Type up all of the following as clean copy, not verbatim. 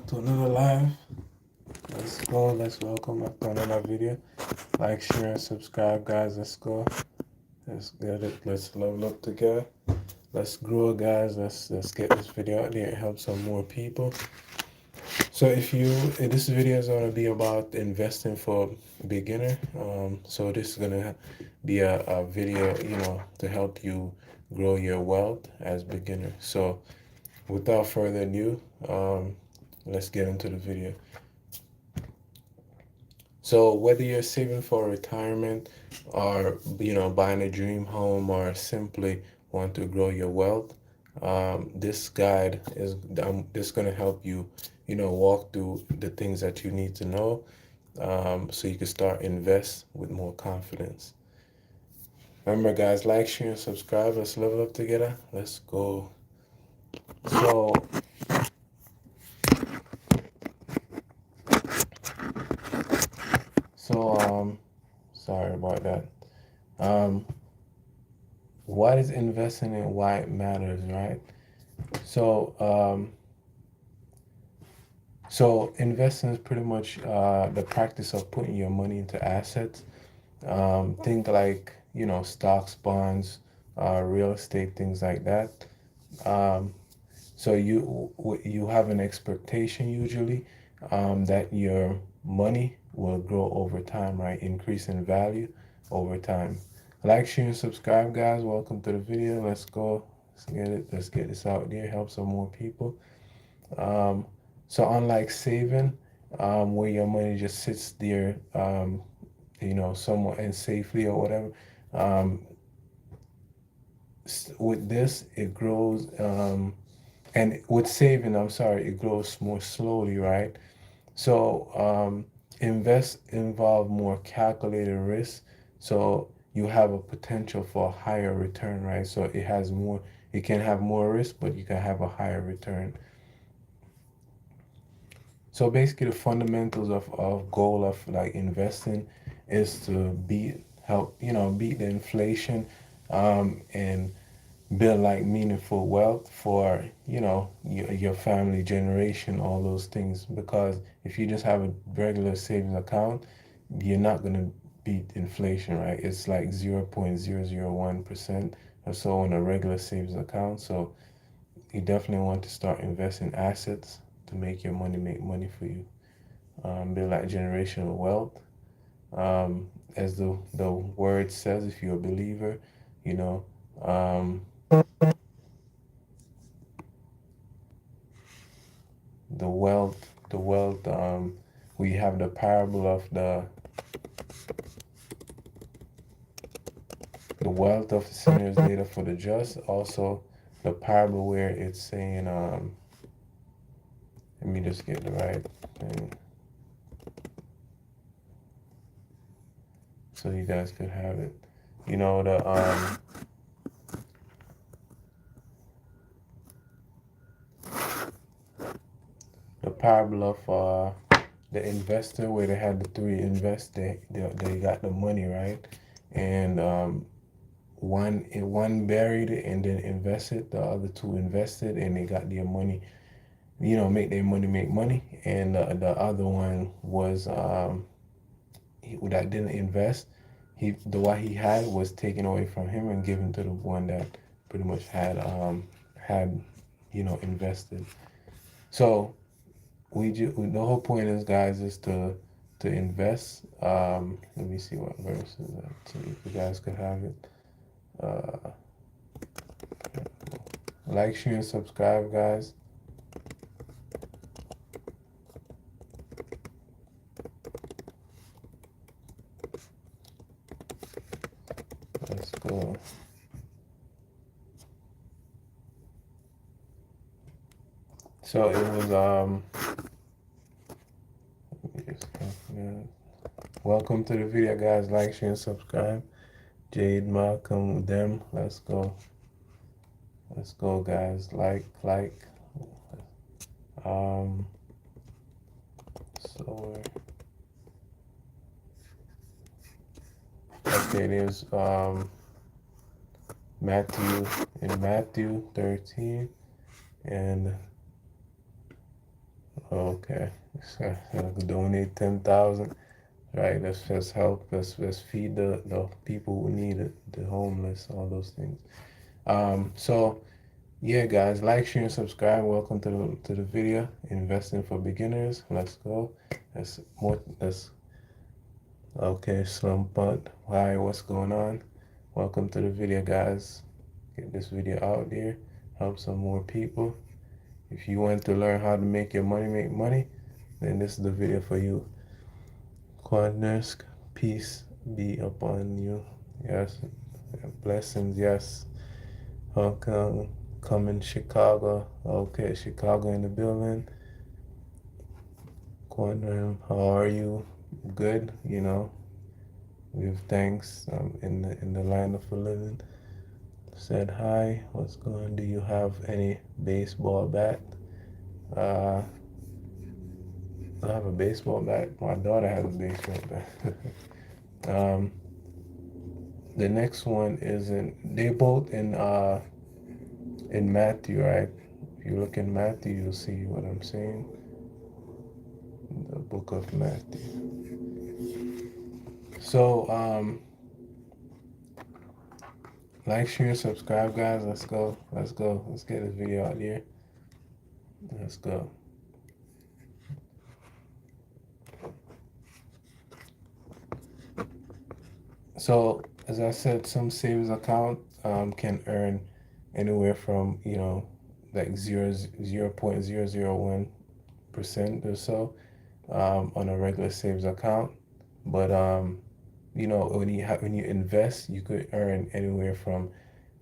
to another live. Let's go. Let's welcome back to another video. Like, share, and subscribe, guys. Let's go. Let's get it. Let's level up together. Let's grow, guys. Let's get this video out there and help some more people. So this video is gonna be about investing for beginner. So this is gonna be a video, to help you grow your wealth as beginner. So without further ado, let's get into the video. So whether you're saving for retirement or buying a dream home or simply want to grow your wealth, this guide is this going to help you, walk through the things that you need to know, so you can start invest with more confidence. Remember, guys, like, share, and subscribe. Let's level up together. Let's go. So sorry about that. Um, what is investing and why it matters, right? So investing is pretty much the practice of putting your money into assets. Think like, stocks, bonds, real estate, things like that. Um, so you have an expectation usually, that your money will grow over time, right? Increase in value over time. Like, share, and subscribe, guys. Welcome to the video. Let's go. Let's get it. Let's get this out there. Help some more people. So unlike saving, where your money just sits there, somewhere and safely or whatever, with this it grows, and with saving, I'm sorry, it grows more slowly, right? So invest involve more calculated risk. So you have a potential for a higher return, right? So it can have more risk, but you can have a higher return. So basically, the fundamentals of goal of like investing is to beat the inflation, and build like meaningful wealth for, your family generation, all those things. Because if you just have a regular savings account, you're not gonna beat inflation, right? It's like 0.001% or so on a regular savings account. So you definitely want to start investing assets to make your money make money for you. Build like generational wealth. As the word says, if you're a believer, you know, um, the wealth, we have the parable of the wealth of the sinner is laid up for the just. Also, the parable where it's saying, let me just get the right thing so you guys could have it. You know, the parable of the investor where they had the three invest, they got the money, right? And one buried it and then invested, the other two invested and they got their money, make their money make money. And the other one was, that didn't invest, what he had was taken away from him and given to the one that pretty much had invested. So the whole point is, guys, is to invest. Let me see what verse is that, so you guys could have it. Uh, like, share, and subscribe, guys. Let's go. So it was let me just calculate. Welcome to the video, guys. Like, share, and subscribe. Jade, Malcolm, them. Let's go. Let's go, guys. Like. So okay, there's Matthew 13, and Okay. So, donate 10,000. Right. Let's just help. Let's feed the people who need it, the homeless, all those things. So yeah, guys, like, share, and subscribe. Welcome to the video. Investing for beginners. Let's go. Let's more. Let's Okay, Slum Punt. Hi, what's going on? Welcome to the video, guys. Get this video out there. Help some more people. If you want to learn how to make money, then this is the video for you. Quadnersk, peace be upon you. Yes. Blessings, yes. Hong Kong, coming Chicago. Okay, Chicago in the building. Quadnerm, how are you? Good, Give thanks. In the line of a living. Said hi. What's going on? Do you have any baseball bat? Uh, I have a baseball bat. My daughter has a baseball bat. um, the next one is they both in Matthew, right? If you look in Matthew, you'll see what I'm saying. The book of Matthew. So, like, share, subscribe, guys. Let's go. Let's go. Let's get this video out here. Let's go. So, as I said, some savings account can earn anywhere from like 0.001% or so on a regular savings account. But when you invest, you could earn anywhere from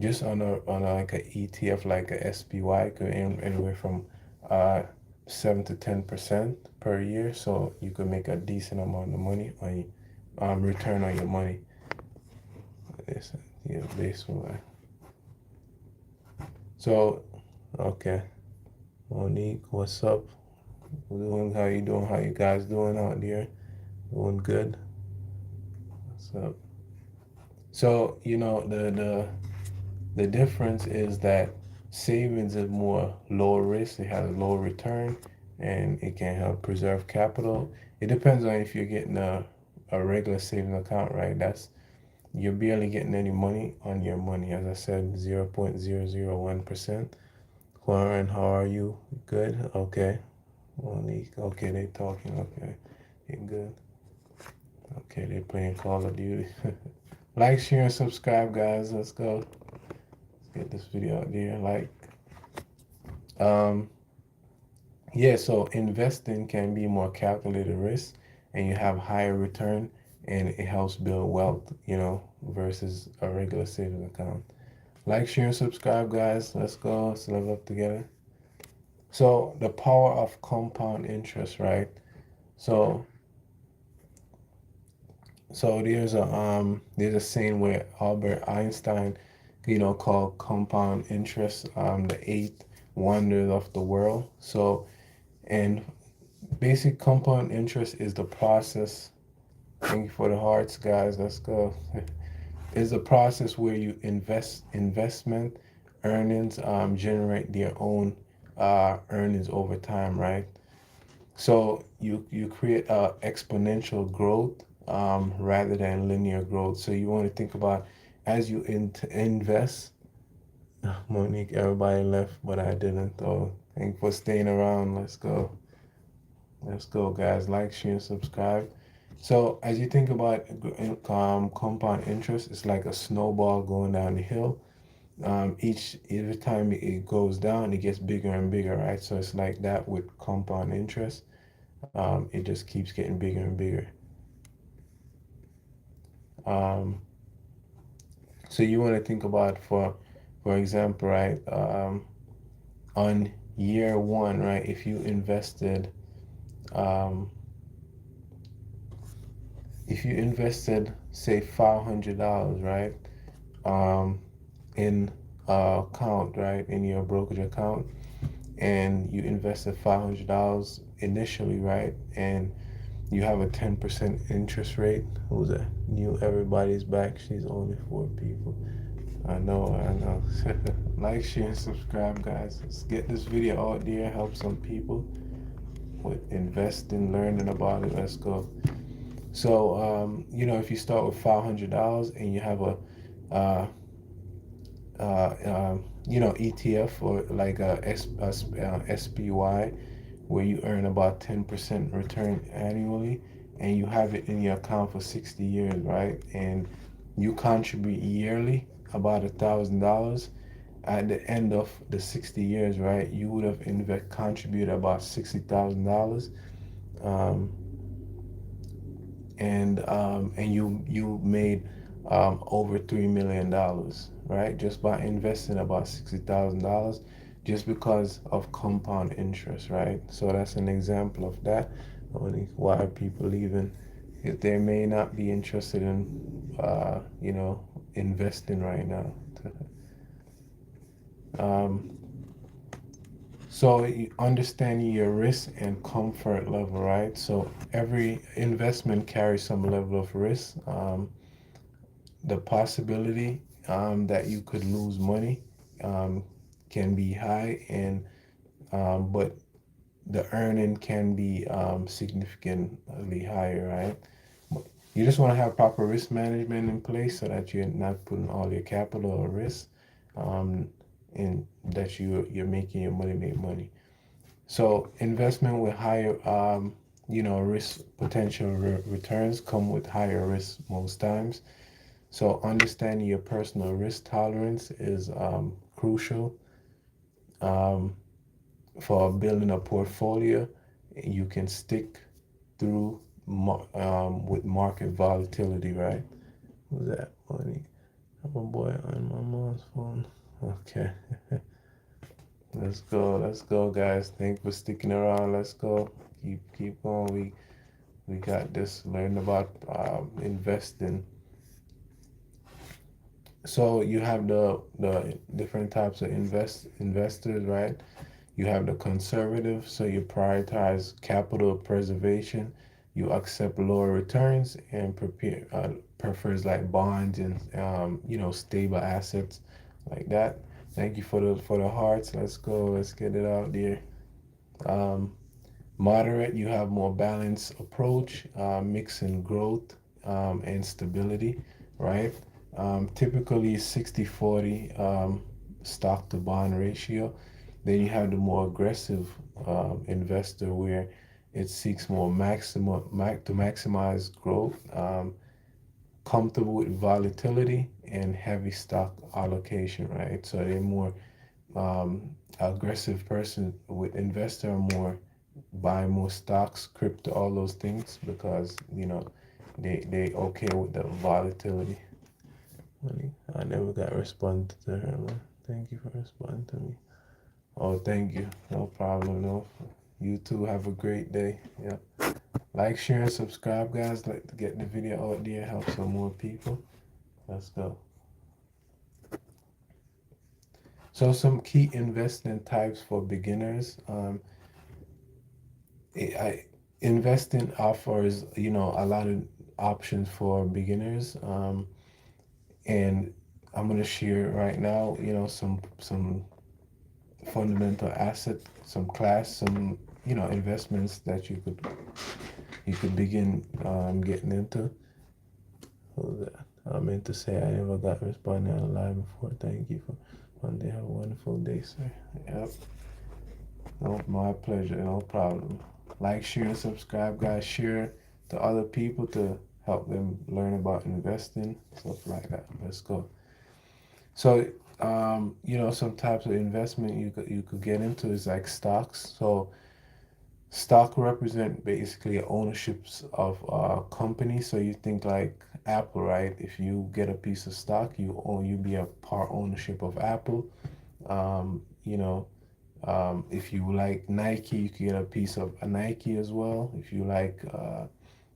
just on a like a ETF like a SPY could earn anywhere from 7 to 10% per year. So you could make a decent amount of money on return on your money. It's, based on that. So, okay, Monique, what's up? How you doing? How you guys doing out there? Doing good. What's up? So the difference is that savings is more low risk. It has a low return, and it can help preserve capital. It depends on if you're getting a regular savings account, right? You're barely getting any money on your money. As I said, 0.001%. Lauren, how are you? Good? Okay. Monique, okay, they talking. Okay. You good? Okay, they playing Call of Duty. Like, share, and subscribe, guys. Let's go. Let's get this video out there. Yeah, so investing can be more calculated risk and you have higher return and it helps build wealth, versus a regular savings account. Like, share, and subscribe, guys. Let's go. Let's level up together. So the power of compound interest, right? So there's a saying where Albert Einstein, called compound interest the eighth wonder of the world. So and basic compound interest is the process. Thank you for the hearts, guys. Let's go. Is a process where you investment earnings generate their own earnings over time, right? So you create exponential growth rather than linear growth. So you want to think about as you invest. Monique, everybody left, but I didn't. Oh, thank you for staying around. Let's go. Let's go, guys. Like, share, and subscribe. So as you think about compound interest, it's like a snowball going down the hill. Every time it goes down, it gets bigger and bigger, right? So it's like that with compound interest. It just keeps getting bigger and bigger. So you want to think about for example, right? On year one, right? If you invested um, say $500, right, in account, right, in your brokerage account, and you invested $500 initially, right, and you have a 10% interest rate. Who's that? New everybody's back. She's only 4 people. I know. Like, share, and subscribe, guys. Let's get this video out there, help some people. with investing, learning about it. Let's go. So, if you start with $500 and you have a, uh, ETF or like SPY, where you earn about 10% return annually, and you have it in your account for 60 years, right? And you contribute yearly about $1,000. At the end of the 60 years, right, you would have contributed about $60,000. Um, and you made over $3 million, right? Just by investing about $60,000, just because of compound interest, right? So that's an example of that. Only why people even if they may not be interested in investing right now. Um, so you understanding your risk and comfort level, right? So every investment carries some level of risk. The possibility that you could lose money um, can be high, and but the earning can be significantly higher, right? You just want to have proper risk management in place so that you're not putting all your capital at risk, um, and that you're making your money make money. So investment with higher risk potential returns come with higher risk most times. So understanding your personal risk tolerance is crucial um, for building a portfolio. You can stick through with market volatility, right? Who's that? Money. I'm a boy on my mom's phone. Okay. Let's go, guys. Thanks for sticking around. Let's go. Keep going. We got this. Learn about investing. So you have the different types of investors, right? You have the conservative, so you prioritize capital preservation. You accept lower returns and prefers like bonds and stable assets like that. Thank you for the hearts. Let's go. Let's get it out there. Um, Moderate, you have more balanced approach, mixing growth and stability, right? Typically 60/40 stock to bond ratio. Then you have the more aggressive investor where it seeks more to maximize growth, comfortable with volatility and heavy stock allocation, right? So they're more aggressive person with investor are more buy more stocks, crypto, all those things because they okay with the volatility. Money. I never got responded to her, man. Thank you for responding to me. Oh, thank you. No problem. No. You too. Have a great day. Yeah. Like, share, and subscribe, guys. Like to get the video out there, help some more people. Let's go. So some key investing types for beginners. I investing offers a lot of options for beginners, and I'm gonna share right now some fundamental asset, some class, some investments that you could begin getting into. What was that? I meant to say I never got responded on live before. Thank you for one day. Have a wonderful day, sir. Yep. No, my pleasure. No problem. Like, share, and subscribe, guys. Share to other people to help them learn about investing, stuff like that. Let's go. So, some types of investment you could get into is like stocks. So, stock represent basically ownerships of companies. So you think like Apple, right? If you get a piece of stock, you be a part ownership of Apple. Um, you know, if you like Nike, you can get a piece of a Nike as well. If you like,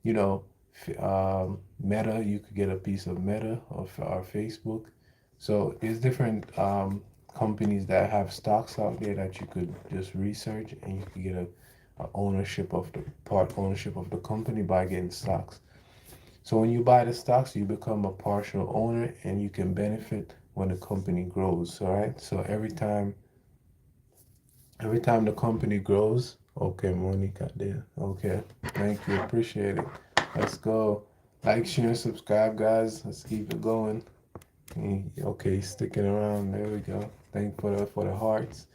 you know, Meta, you could get a piece of Meta or Facebook. So there's different companies that have stocks out there that you could just research, and you could get a part ownership of the company by getting stocks. So when you buy the stocks, you become a partial owner, and you can benefit when the company grows. All right. So every time the company grows Okay, Monica there. Okay, thank you. Appreciate it. Let's go. Like, share, and subscribe, guys. Let's keep it going. Okay, sticking around. There we go. Thank you for the hearts.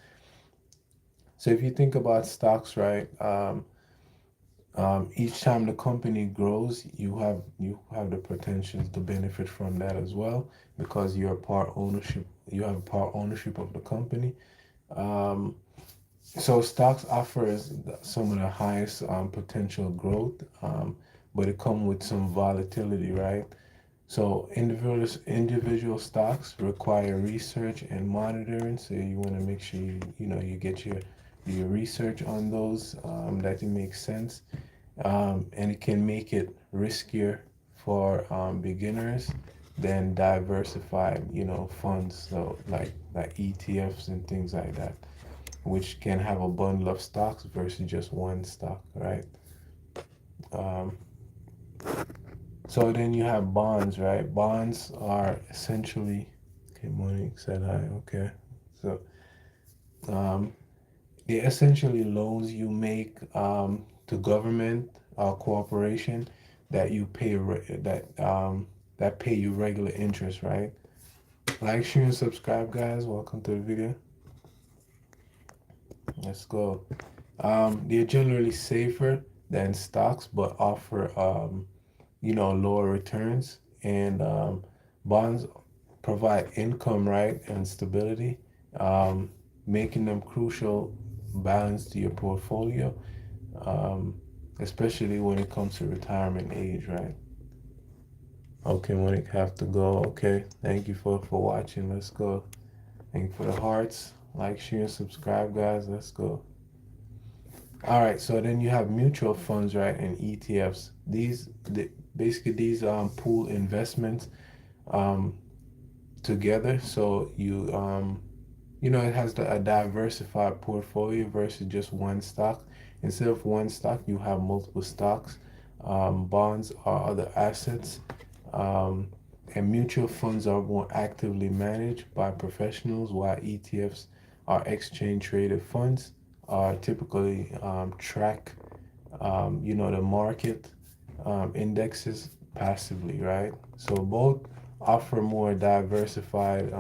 So if you think about stocks, right? Each time the company grows, you have the potential to benefit from that as well because you're part ownership. You have part ownership of the company. Um, so stocks offers some of the highest potential growth, but it comes with some volatility, right? So individual stocks require research and monitoring. So you want to make sure you get your research on those that it makes sense, and it can make it riskier for beginners than diversified funds. So like ETFs and things like that, which can have a bundle of stocks versus just one stock, right? Um, So then you have bonds, right? Bonds are essentially, okay, Monique said hi, okay. So um, they're essentially loans you make to government or corporation that you pay that pay you regular interest, right? Like, share, and subscribe, guys. Welcome to the video. Let's go. They're generally safer than stocks, but offer lower returns. And bonds provide income, right, and stability, um, making them crucial balance to your portfolio, um, especially when it comes to retirement age, right? Okay, when it have to go. Okay, thank you for watching. Let's go. Thank you for the hearts. Like, share, and subscribe, guys. Let's go. All right, so then you have mutual funds, right, and ETFs. Basically these pool investments um, together. So it has a diversified portfolio versus just one stock. Instead of one stock, you have multiple stocks, bonds, or other assets. Um, and mutual funds are more actively managed by professionals, while ETFs are exchange traded funds are typically track, the market indexes passively, right? So both offer more diversified,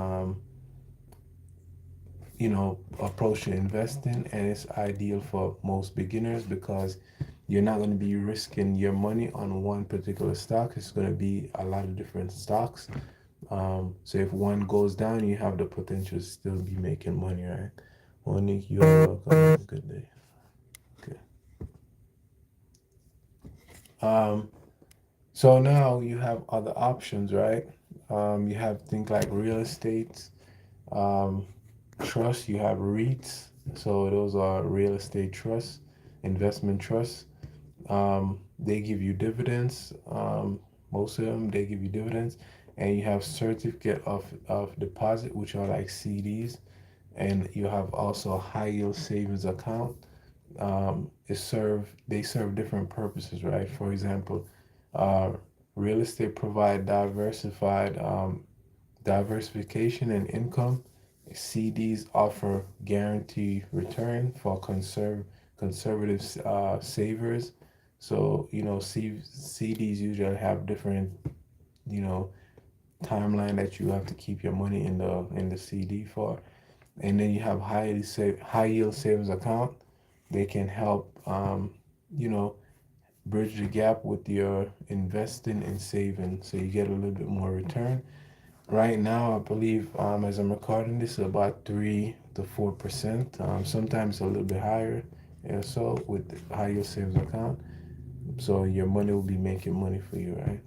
approach to investing, and it's ideal for most beginners because you're not going to be risking your money on one particular stock. It's going to be a lot of different stocks. So if one goes down, you have the potential to still be making money, right? Monique, you are welcome. Have a good day. Okay. Um, so now you have other options, right? You have things like real estate, um, trust. You have REITs. So those are real estate trusts, investment trusts. They give you dividends. Most of them they give you dividends, and you have certificate of deposit, which are like CDs, and you have also high yield savings account. They serve different purposes, right? For example, uh, real estate provide diversification and income. CDs offer guaranteed return for conservative savers. So CDs usually have different you know timeline that you have to keep your money in the CD for. And then you have high yield savings account. They can help you know bridge the gap with your investing and saving, so you get a little bit more return. Right now, I believe as I'm recording this, about 3 to 4%. Sometimes a little bit higher, so with the high yield savings account. So your money will be making money for you, right?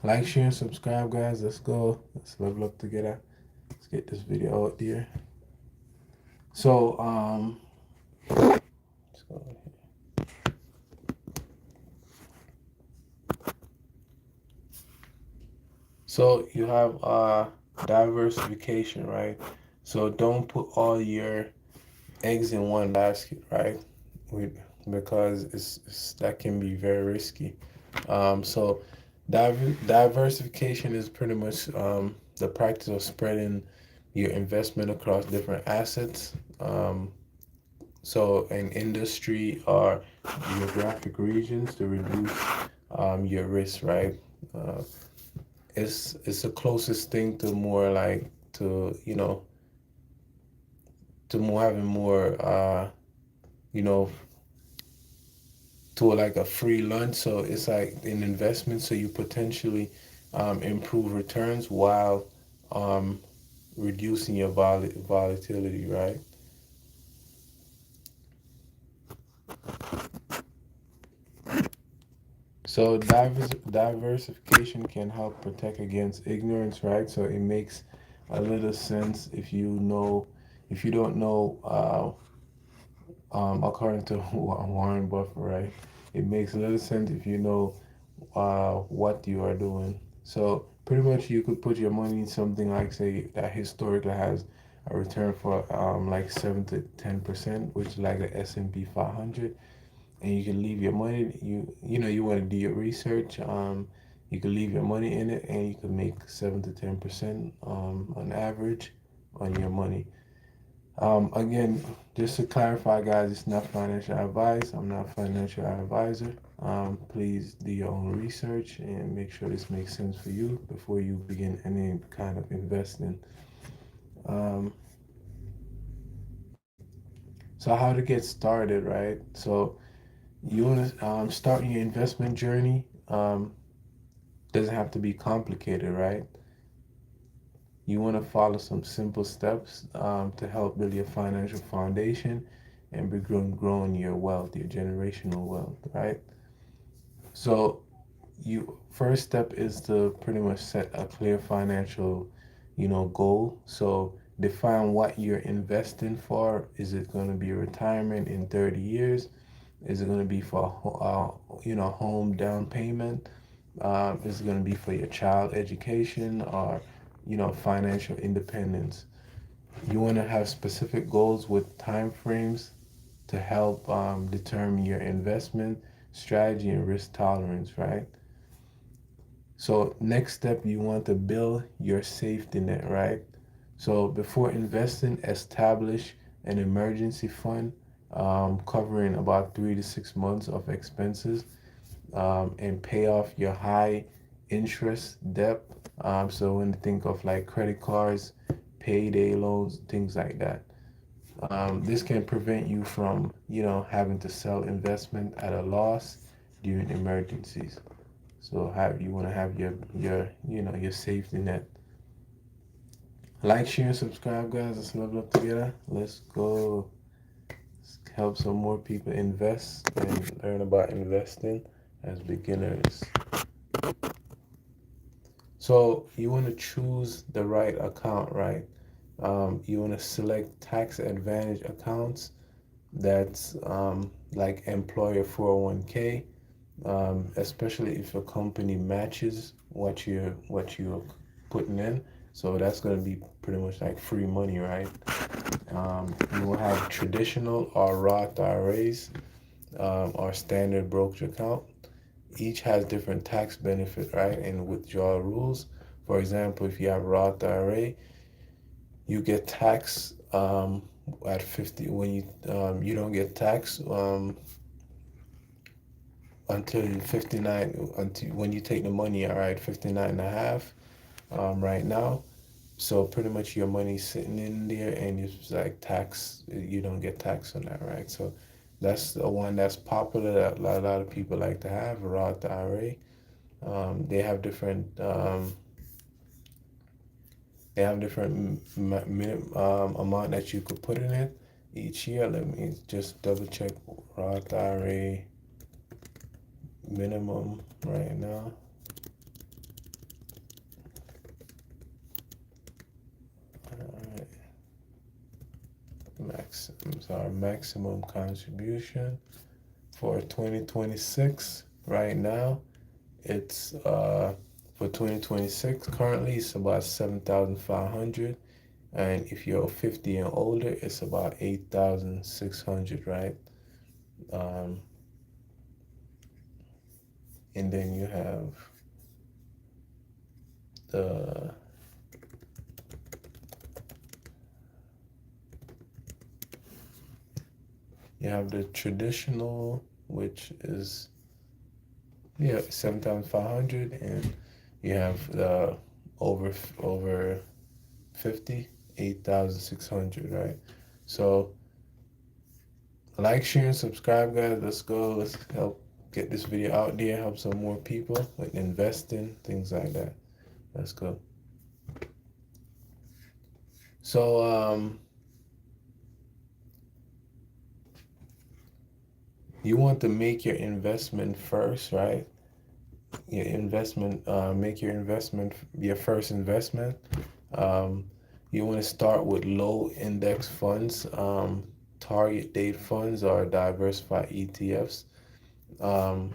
Like, share, and subscribe, guys. Let's go. Let's level up together. Let's get this video out there. So let's go. So you have diversification, right? So don't put all your eggs in one basket, right? We, because that can be very risky. So diversification is pretty much the practice of spreading your investment across different assets. So an industry or geographic regions to reduce your risk, right? Uh, it's the closest thing to more like to to more having more you know to like a free lunch. So it's like an investment, so you potentially improve returns while um, reducing your volatility, right? So diversification can help protect against ignorance, right? So it makes a little sense if you know, if you don't know, according to Warren Buffett, right? It makes a little sense if you know what you are doing. So pretty much you could put your money in something like say that historically has a return for like 7 to 10%, which is like the S&P 500, and you can leave your money. You want to do your research. You can leave your money in it, and you can make 7 to 10% on average on your money. Again, just to clarify, guys, it's not financial advice. I'm not a financial advisor. Please do your own research and make sure this makes sense for you before you begin any kind of investing. Um, so, how to get started, right? So, you want to start your investment journey. Doesn't have to be complicated, right? You want to follow some simple steps to help build your financial foundation and begin growing your wealth, your generational wealth, right? So, you first step is to pretty much set a clear financial, goal. So, define what you're investing for. Is it going to be retirement in 30 years? Is it going to be for, home down payment? Is it going to be for your child education or, financial independence? You want to have specific goals with time frames to help determine your investment strategy and risk tolerance, right? So, next step, you want to build your safety net, right? So, before investing, establish an emergency fund covering about 3 to 6 months of expenses and pay off your high interest debt. So when you think of like credit cards, payday loans, things like that, this can prevent you from, having to sell investment at a loss during emergencies. So have you want to have your safety net. Like, share, and subscribe, guys. Let's level up together. Let's go. Let's help some more people invest and learn about investing as beginners. So you want to choose the right account, right? You want to select tax advantage accounts that's like employer 401k, especially if your company matches what you're putting in. So that's going to be pretty much like free money, right? You will have traditional or Roth IRAs or standard brokerage account. Each has different tax benefit, right, and withdrawal rules. For example, if you have Roth IRA, you get tax at 50 when you don't get tax until 59 until when you take the money, all right, 59 and a half right now. So pretty much your money's sitting in there and it's like tax, you don't get taxed on that, right? So that's the one that's popular that a lot of people like to have, Roth IRA. They have different amount that you could put in it each year. Let me just double check Roth IRA minimum right now. Alright, maximum contribution for 2026 right now. It's for 2026 currently it's about 7,500, and if you're 50 and older it's about 8,600, right? Um, and then you have the You have the traditional, which is, yeah, 7,500, and you have the over 50, 8,600, right? So like, share, and subscribe, guys. Let's go. Let's help get this video out there, help some more people with investing, things like that. Let's go. So you want to make your investment first, right? Your investment, make your investment your first investment. Um, you want to start with low index funds, target date funds, or diversified ETFs, um,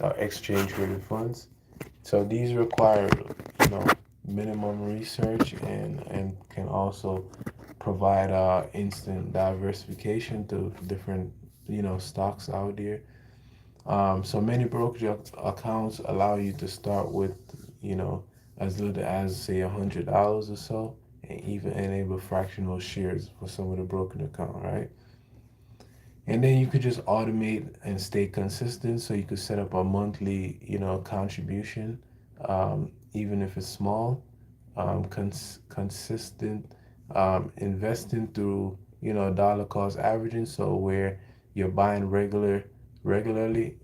or exchange traded funds. So these require, minimum research, and can also provide instant diversification to different, stocks out there. So many brokerage accounts allow you to start with, you know, as little as say $100 or so, and even enable fractional shares for some of the brokerage account, right? And then you could just automate and stay consistent. So you could set up a monthly, contribution, even if it's small, consistent, investing through, dollar cost averaging. So where you're buying regularly regardless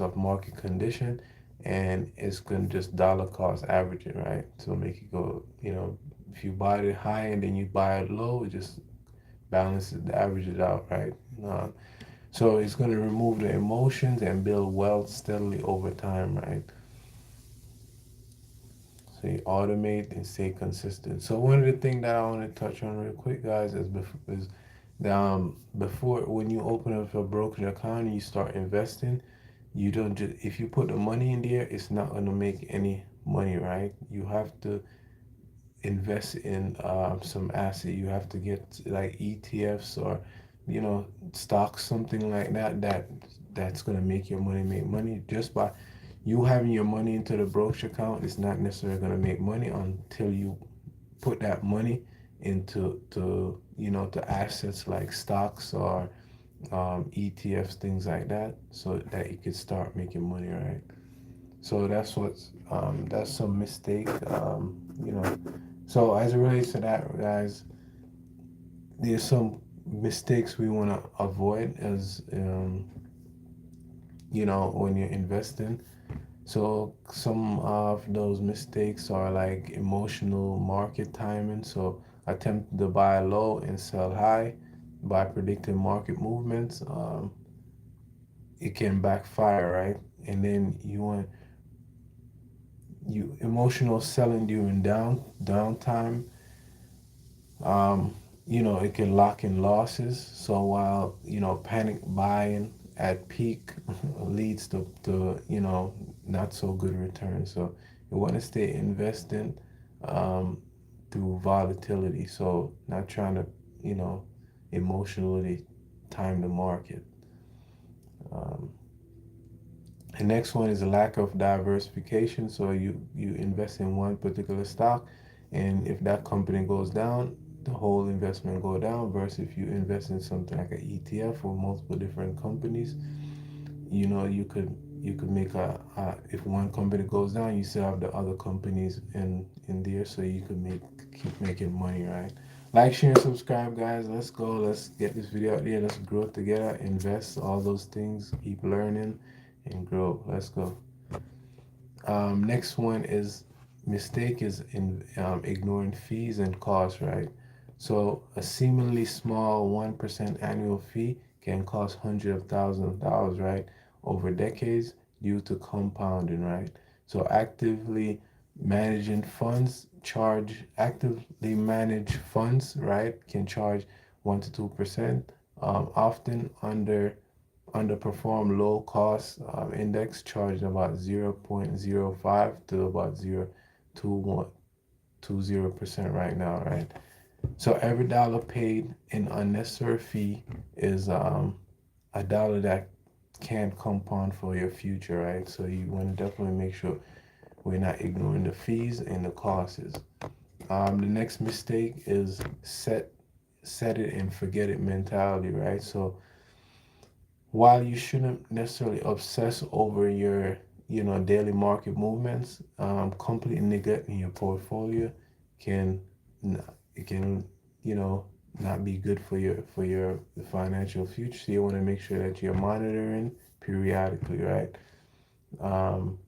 of market condition, and it's going to just dollar cost averaging, right? So make it go, if you buy it high and then you buy it low, it just balances, averages out, right? Uh, so it's going to remove the emotions and build wealth steadily over time, right? So you automate and stay consistent. So one of the things that I want to touch on real quick, guys, is before, when you open up a brokerage account and you start investing, you don't just, if you put the money in there, it's not going to make any money, right? You have to invest in some asset. You have to get like ETFs or, stocks, something like that. That's gonna make your money make money. Just by you having your money into the brokerage account, it's not necessarily gonna make money until you put that money into to assets like stocks or ETFs, things like that, so that you could start making money, right? So that's some mistake, so as it relates to that, guys, there's some mistakes we want to avoid as when you're investing. So some of those mistakes are like emotional market timing. So attempt to buy low and sell high by predicting market movements. It can backfire, right? And then you emotional selling during downtime. um, it can lock in losses. So while, panic buying at peak leads to, not so good returns. So you want to stay investing um, through volatility. So not trying to, you know, emotionally time the market. Um, the next one is a lack of diversification. So you invest in one particular stock, and if that company goes down, the whole investment go down. Versus if you invest in something like an ETF or multiple different companies, you could make if one company goes down, you still have the other companies in there, so you could keep making money, right? Like, share, and subscribe, guys. Let's go. Let's get this video out there. Let's grow together. Invest, all those things. Keep learning and grow. Let's go. Next one is mistake is in ignoring fees and costs, right? So a seemingly small 1% annual fee can cost hundreds of thousands of dollars, right, over decades due to compounding, right? So actively managed funds, right, can charge 1 to 2%, often underperform low cost index charged about 0.05 to about 0.2120% right now, right? So every dollar paid in unnecessary fee is a dollar that can compound for your future, right? So you want to definitely make sure we're not ignoring the fees and the costs. The next mistake is set it and forget it mentality, right? So while you shouldn't necessarily obsess over your, daily market movements, completely neglecting your portfolio can, it can, you know, not be good for your financial future. So you want to make sure that you're monitoring periodically, right? Um,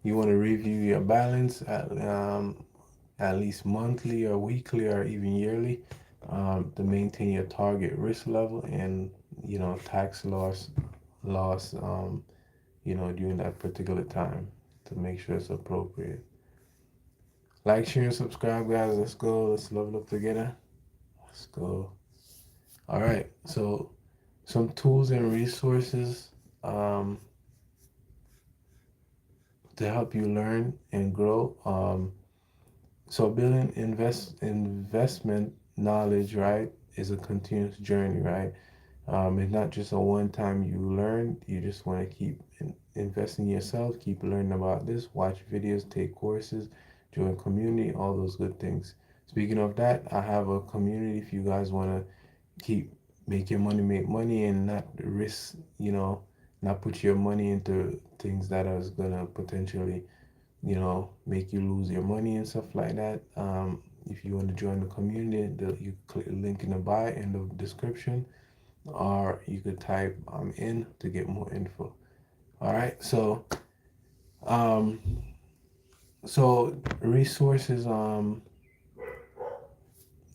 you want to review your balance at least monthly or weekly or even yearly, to maintain your target risk level and, tax loss, during that particular time, to make sure it's appropriate. Like, share, and subscribe, guys. Let's go. Let's level up together. Let's go. All right. So, some tools and resources, um, to help you learn and grow. So, building investment knowledge, right, is a continuous journey, right? It's not just a one time you learn. You just want to keep investing in yourself, keep learning about this, watch videos, take courses, join community, all those good things. Speaking of that, I have a community if you guys want to keep making money, make money, and not risk, not put your money into things that is gonna potentially, make you lose your money and stuff like that. If you want to join the community, you click the link in the bio in the description, or you could type in to get more info. All right, um, so resources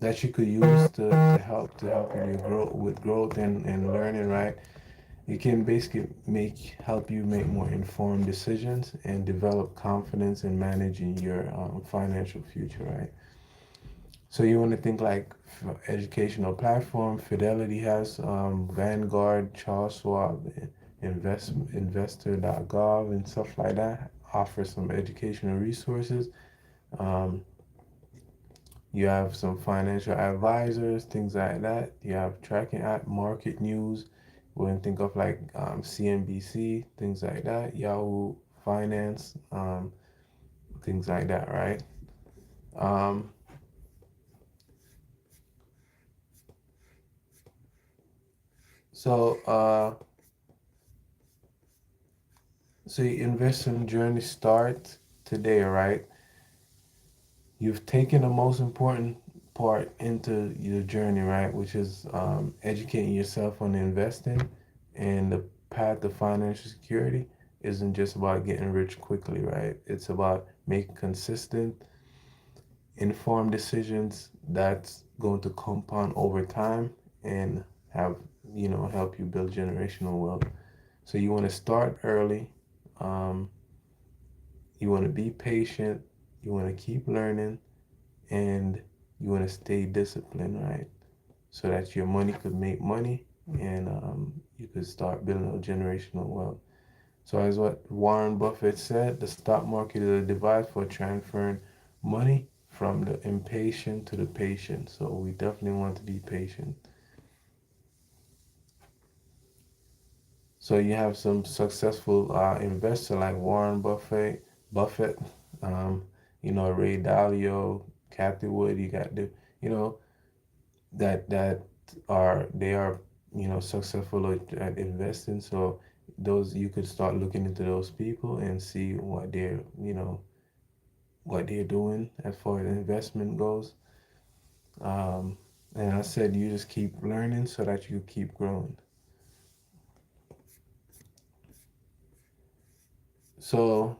that you could use to help you grow with growth and learning, right? It can basically help you make more informed decisions and develop confidence in managing your financial future, right? So you want to think like educational platform. Fidelity has Vanguard, Charles Schwab, Investor.gov, and stuff like that. Offer some educational resources. Um, you have some financial advisors, things like that. You have tracking app, market news. We can think of like CNBC, things like that. Yahoo Finance, things like that, right? Um, so So your investment journey starts today, right? You've taken the most important part into your journey, right? Which is educating yourself on investing, and the path to financial security isn't just about getting rich quickly, right? It's about making consistent, informed decisions that's going to compound over time and have, help you build generational wealth. So you want to start early. Um, You want to be patient, you want to keep learning, and you want to stay disciplined, right? So that your money could make money, and you could start building a generational wealth. So, as what Warren Buffett said, the stock market is a device for transferring money from the impatient to the patient. So, we definitely want to be patient. So, you have some successful investor like Warren Buffett, um, Ray Dalio, Kathy Wood. You got you know, that they are, successful at investing. So those you could start looking into those people and see what they're doing as far as investment goes. Um, and I said you just keep learning so that you keep growing. So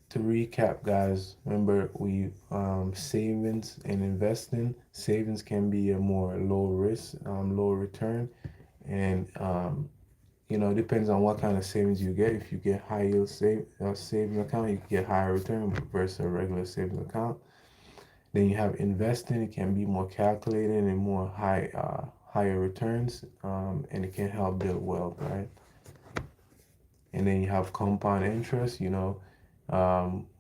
to recap, guys, remember we savings and investing. Savings can be a more low risk, low return, and it depends on what kind of savings you get. If you get high yield savings account, you can get higher return versus a regular savings account. Then you have investing. It can be more calculated and more higher returns, and it can help build wealth, right? And then you have compound interest.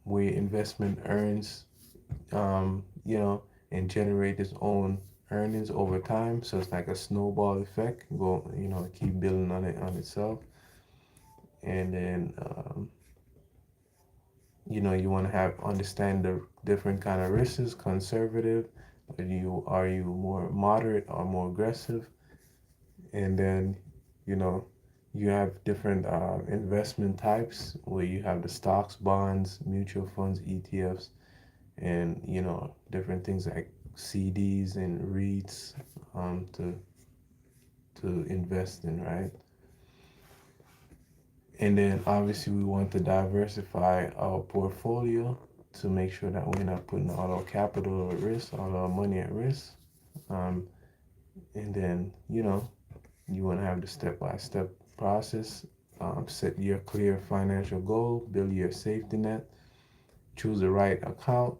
Where investment earns, and generate its own earnings over time. So it's like a snowball effect. Keep building on itself. And then you want to have understand the different kind of risks, conservative, are you more moderate or more aggressive, and then you know you have different investment types where you have the stocks, bonds, mutual funds, ETFs, and different things like CDs and REITs to invest in, right? And then obviously we want to diversify our portfolio to make sure that we're not putting all our capital at risk, all our money at risk. Um, and then, you want to have the step-by-step process. Set your clear financial goal, build your safety net, choose the right account,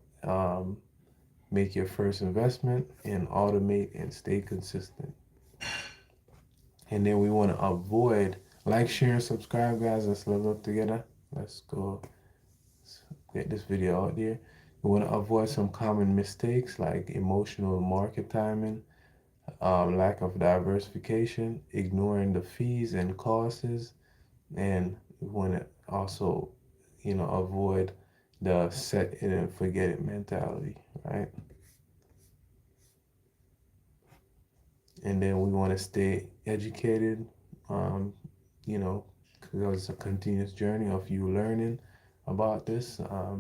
make your first investment, and automate and stay consistent. And then we want to avoid, like, share, and subscribe, guys. Let's level up together. Let's go get this video out there. We want to avoid some common mistakes like emotional market timing, lack of diversification, ignoring the fees and costs, and we want to also, avoid the set it and forget it mentality, right? And then we want to stay educated, um, you know, because it's a continuous journey of you learning about this.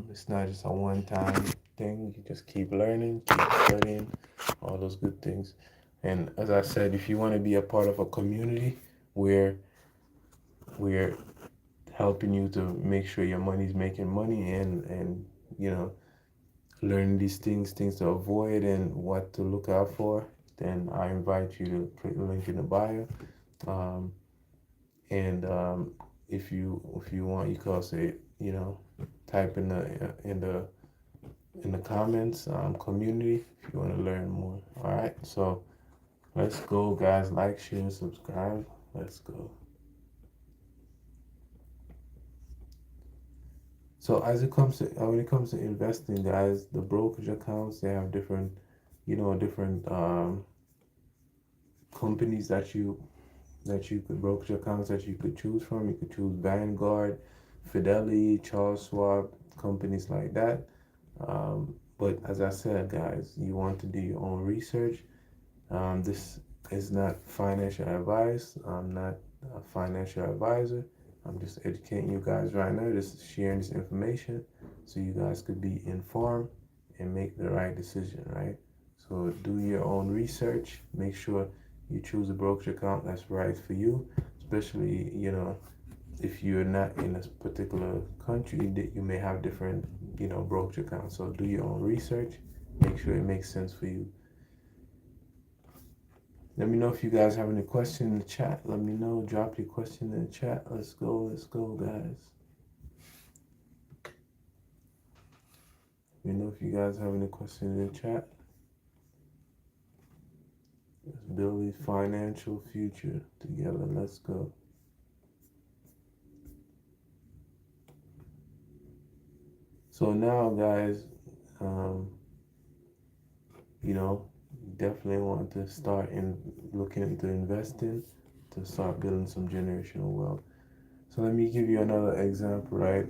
It's not just a one-time thing. You just keep learning, keep studying, all those good things. And as I said, if you want to be a part of a community where we're helping you to make sure your money's making money and you know learn these things to avoid and what to look out for, then I invite you to click the link in the bio. Um, and if you want, you can also type in the comments, community, if you want to learn more. All right, so let's go, guys. Like, share, and subscribe. Let's go. So as it comes to when it comes to investing, guys, the brokerage accounts, they have different companies that you could brokerage accounts that you could choose from. You could choose Vanguard, Fidelity, Charles Schwab, companies like that. But as I said, guys, you want to do your own research. This is not financial advice. I'm not a financial advisor. I'm just educating you guys right now, just sharing this information so you guys could be informed and make the right decision, right? So do your own research. Make sure you choose a brokerage account that's right for you, especially, if you're not in a particular country, that you may have different, brokerage accounts. So do your own research. Make sure it makes sense for you. Let me know if you guys have any question in the chat. Let me know. Drop your question in the chat. Let's go, guys. Let me know if you guys have any question in the chat. Let's build a financial future together. Let's go. So now, guys, definitely want to start looking into investing to start building some generational wealth. So let me give you another example, right?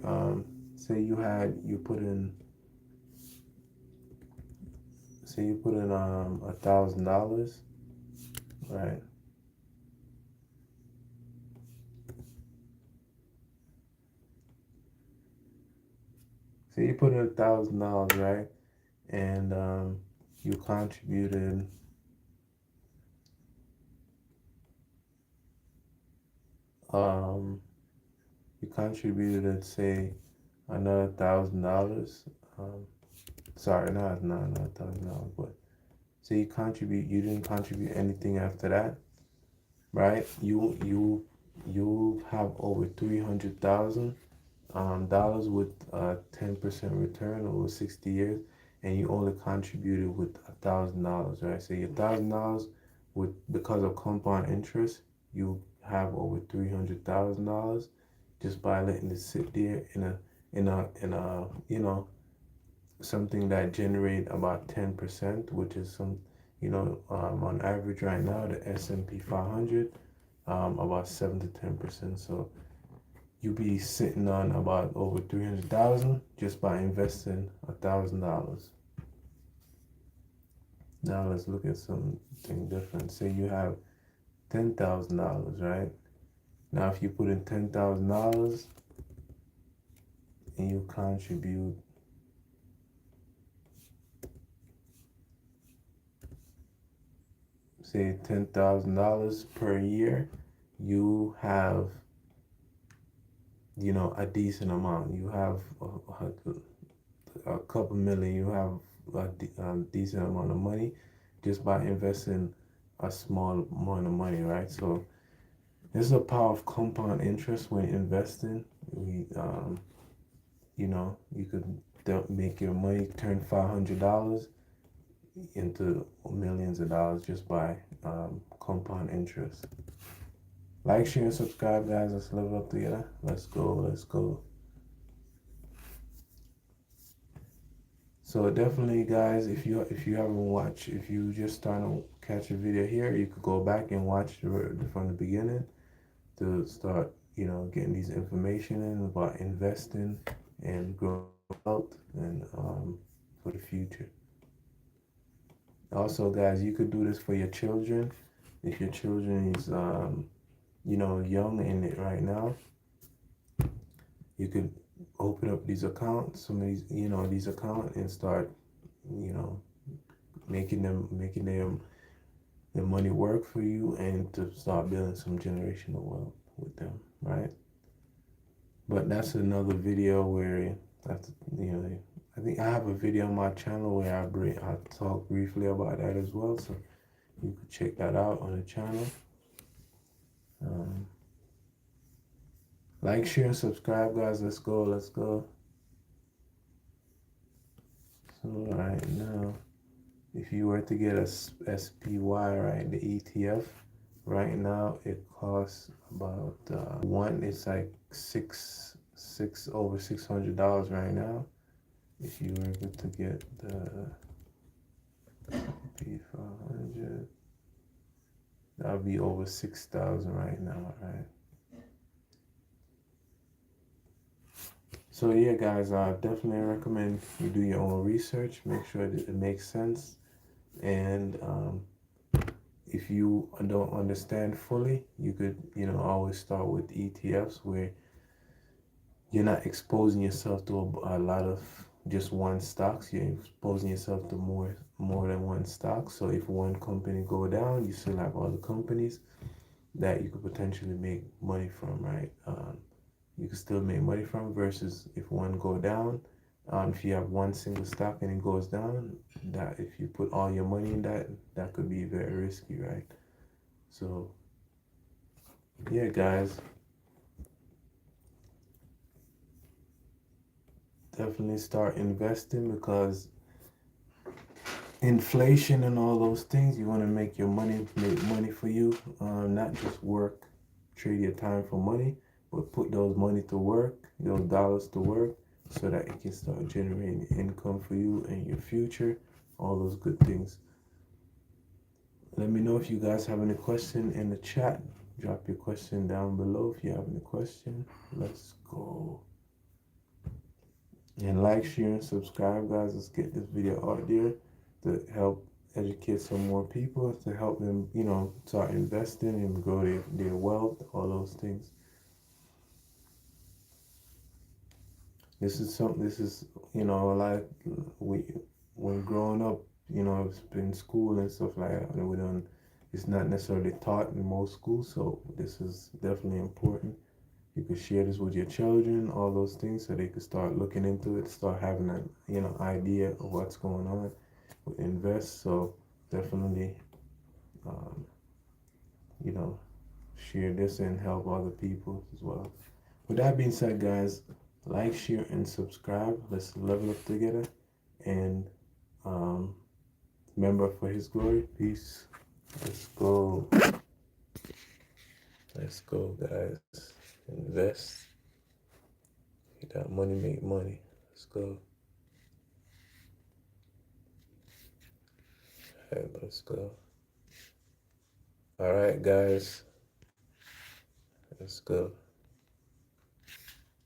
Say you put in $1,000, right? Say you put in $1,000, right? And you contributed um let's say another $1,000. Sorry, not another $1,000, but say you didn't contribute anything after that, right? You have over $300,000 with a 10% return over 60 years, and you only contributed with $1,000, right? So your $1,000 because of compound interest, you have over $300,000 just by letting it sit there in a something that generate about 10%, which is on average right now the S&P 500, about 7 to 10%. So you'll be sitting on about over 300,000 just by investing $1,000. Now let's look at something different. Say you have $10,000, right? Now if you put in $10,000 and you contribute, say $10,000 per year, you have, you know, a decent amount. You have a couple million. You have a decent amount of money just by investing a small amount of money, right? So this is a power of compound interest when investing. You know, you could make your money turn $500 into millions of dollars just by compound interest. Like, share, and subscribe, guys. Let's level up together. Let's go. Let's go. So definitely, guys, if you haven't watched, if you just starting to catch a video here, you could go back and watch from the beginning to start, you know, getting these information in about investing and growing wealth and for the future. Also, guys, you could do this for your children. If your children is you know, young in it right now, you could open up these accounts, some of these, you know, these accounts and start, you know, making their money work for you and to start building some generational wealth with them, right? But that's another video where that's, you know, I think I have a video on my channel where I talk briefly about that as well, so you could check that out on the channel. Like, share, and subscribe, guys. Let's go. Let's go. So right now, if you were to get a SPY, right, the ETF, right now it costs about one. It's like over $600 right now. If you were able to get the P500, that would be over 6,000 right now, right? So yeah, guys, I definitely recommend you do your own research. Make sure that it makes sense. And if you don't understand fully, you could, you know, always start with ETFs where you're not exposing yourself to a lot of just one stocks. You're exposing yourself to more than one stock. So if one company go down, you still have other companies that you could potentially make money from, right? You can still make money from versus if one go down, if you have one single stock and it goes down, that if you put all your money in that, that could be very risky, right? So yeah, guys, definitely start investing because inflation and all those things, you want to make your money make money for you, not just work, trade your time for money, but put those money to work, those dollars to work, so that it can start generating income for you in your future, all those good things. Let me know if you guys have any question in the chat. Drop your question down below if you have any question. Let's go. And like, share, and subscribe, guys. Let's get this video out there to help educate some more people, to help them, you know, start investing and grow their wealth, all those things. This is, you know, like when growing up, you know, it's been school and stuff like that, and it's not necessarily taught in most schools, so this is definitely important. You could share this with your children, all those things, so they could start looking into it, start having a, you know, idea of what's going on with invest. So definitely, you know, share this and help other people as well. With that being said, guys, like, share, and subscribe. Let's level up together and remember, for His glory. Peace. Let's go. Let's go, guys. Invest. Get that money, make money. Let's go. All right, let's go. All right, guys. Let's go.